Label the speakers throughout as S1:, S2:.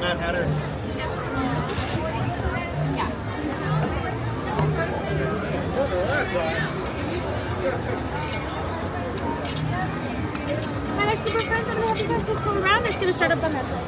S1: Mad Hatter.
S2: My next group of friends, I'm gonna have you guys just come around. It's gonna start up on that side.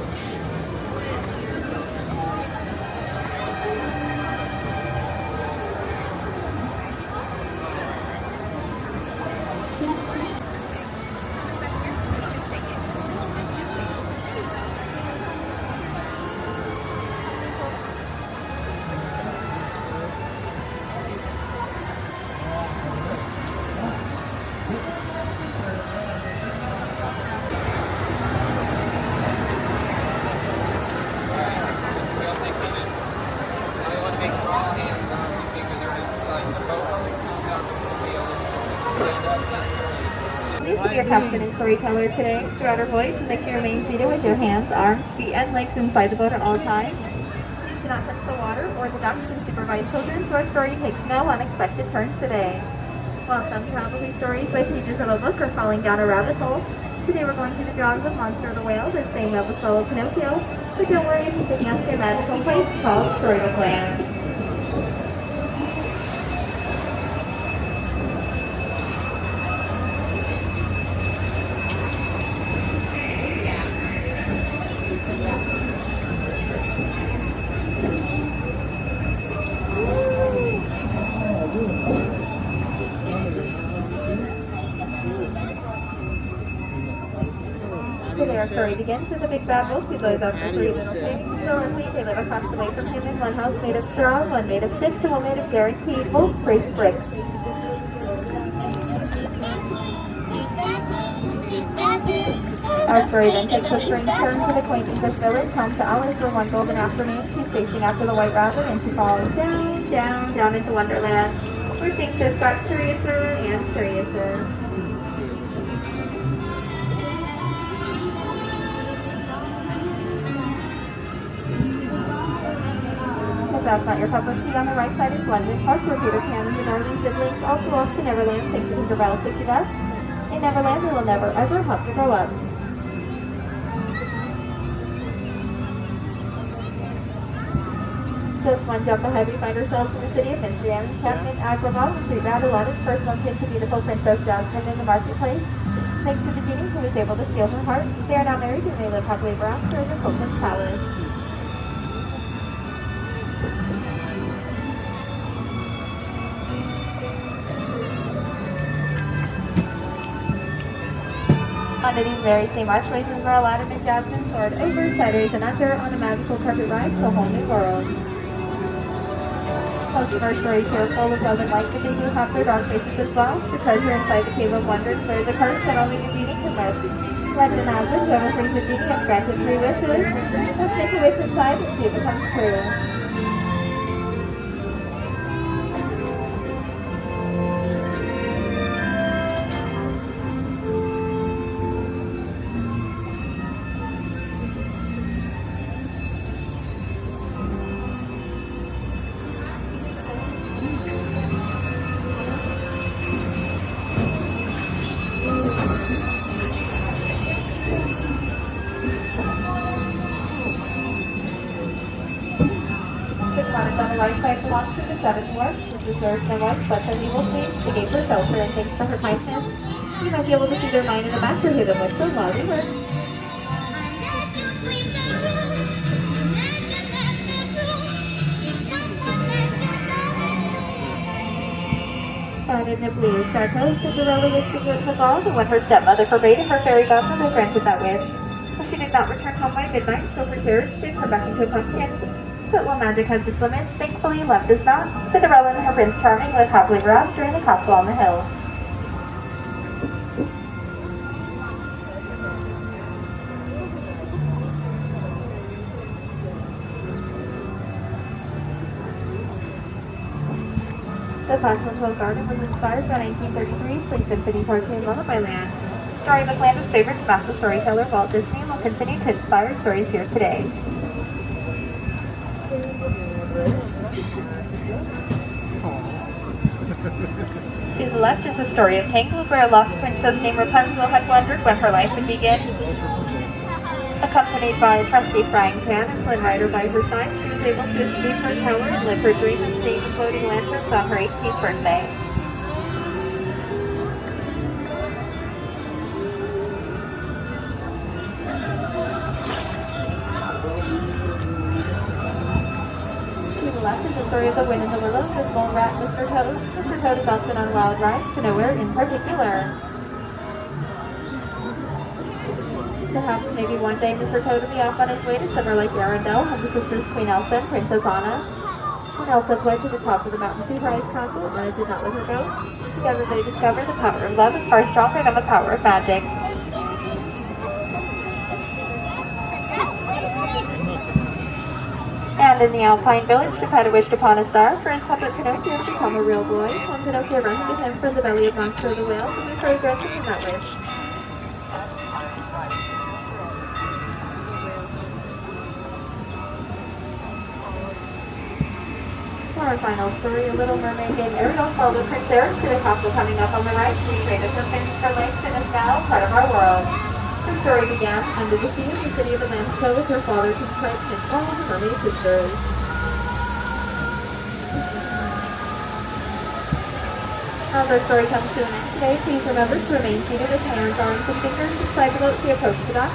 S3: Please be your captain and storyteller today. Throughout our voyage, and make sure you remain seated with your hands, arms, feet, and legs inside the boat at all times. Please do not touch the water or the ducks and supervise children, so our story takes no unexpected turns today. While some probably stories by pages of a book are falling down a rabbit hole, today we're going through the drawings of Monster the Whale, the same of the swallow Pinocchio, but don't worry, it's taking us to a magical place called Storybook Land. Today our story begins with a big bad wolf who goes after three little pigs. Villainly, they live across the way from him in one house made of straw, one made of sticks, and one made of guaranteed wolf-proof bricks. Our story then takes a strange turn to the quaint English village, home to Alice, where one golden afternoon she's chasing after the white rabbit and she falls down, down, down into Wonderland, where things just got curiouser and curiouser. If that's not your cup of tea, on the right side is London, Park, where Peter Pan and the Northern siblings also off to Neverland take the Tinkerbell to dust. In Neverland, we will never ever have to grow up. Just one jump ahead, we find ourselves in the city of Amsterdam. Captain Agrabah and Sweet Babylon is first one kid to beautiful Princess Jasmine in the marketplace. Thanks to the genie who was able to steal her heart, they are now married and they live happily ever after in the Copeland's palace. Under these very same archways is where Aladdin and Jasmine soared over, sideways, and under on a magical carpet ride to a whole new world. Most of our stories here are full of love and light, but they do have their dark faces as well. The treasure inside the Cave of Wonders where the curse that only the genie can lift. Legend has it, whoever brings the genie has granted 3 wishes. Let's take a wish inside and see if it comes true. On the right side belongs to the 7th ward. This is Nurse and wife, but as you will see, she gave her shelter and thanks for her kindness. You might be able to see their line in the back or hear them whisper while we work. And in the blue star coast, Cinderella wished to give her ball, but when her stepmother forbade it, her fairy godmother granted that wish. But she did not return home by midnight, so her terrors did her back into a pumpkin. But while magic has its limits, thankfully love does not. Cinderella and her Prince Charming live happily ever after in the castle on the hill. The Fontainebleau Garden was inspired by 1933's Sleep Symphony cartoon Lullaby Land. Storybook Land was favorite to master storyteller Walt Disney and will continue to inspire stories here today. To the left is the story of Tangled, where a lost princess named Rapunzel had wondered when her life would begin. Accompanied by a trusty frying pan and Flynn Rider by her side, she was able to escape her tower and live her dream of seeing the floating lanterns on her 18th birthday. To the left is the story of the wind in the willows with Mole Rat and Mr. Toad. Mr. Toad has also been on wild rides to nowhere in particular. Perhaps maybe one day Mr. Toad will be off on his way to somewhere like Arendelle and the sisters Queen Elsa and Princess Anna. When Elsa fled to the top of the mountain to her ice castle, and Anna did not let her go. Together they discovered the power of love is far stronger than the power of magic. And in the Alpine village, Geppetto wished upon a star, for his puppet Pinocchio to become a real boy. When Pinocchio ran to him for the belly of Monster the whale, the fairy granted him that wish. For our final story, a little mermaid named Ariel followed Prince Eric to the castle coming up on the right. She traded her fins for legs and is now part of our world. Her story began under the sea in the city of Atlantica with her father, King Prince, and all of her mermaid sisters. As our story comes to an end today, please remember to remain seated with hands, arms, and fingers beside the boat as we approach the dock.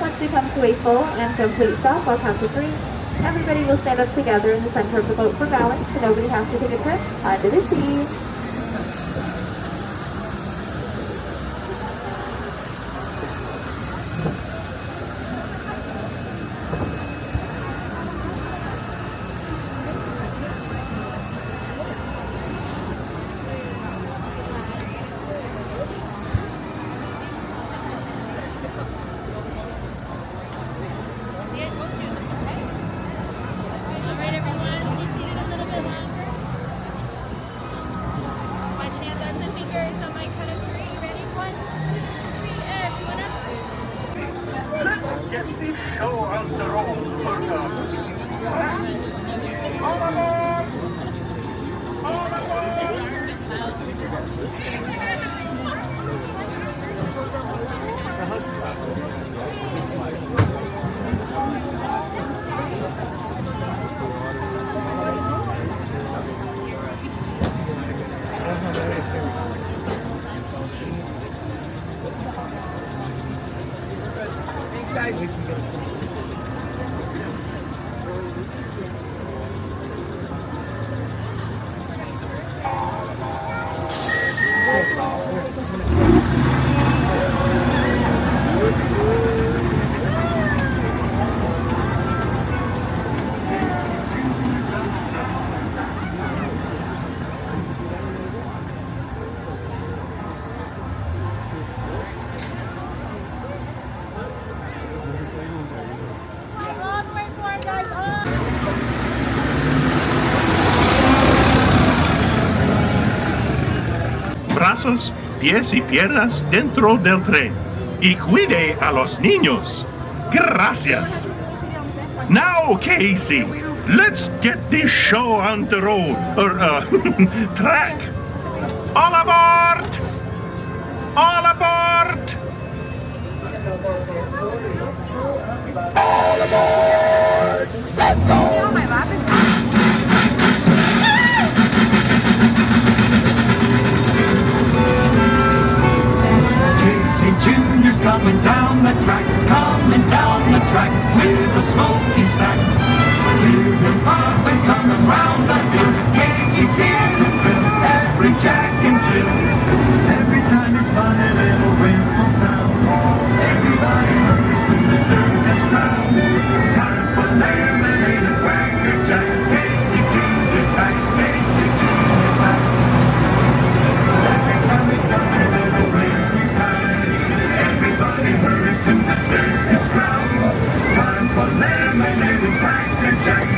S3: Once we come to a full and complete stop, I'll count to 3. Everybody will stand up together in the center of the boat for balance, so nobody has to take a trip under the sea.
S1: Get this show on the road, all aboard! All
S4: Brazos, pies y piernas dentro del tren. Y cuide a los niños. Gracias. Now, Casey, let's get this show on the road, or track. All aboard! All aboard! All aboard! Let's go! Junior's coming down the track with a smoky stack. Hear him puff and coming round the hill. Casey's here to thrill every Jack and Jill. Every time his funny little whistle sounds, everybody hurries to the circus grounds. Time for lemonade and Cracker Jack. Casey Junior's back, Casey Junior's back. Every time his funny little whistle sounds, everybody hurries to the circus grounds. Time for lemonade and Cracker Jack.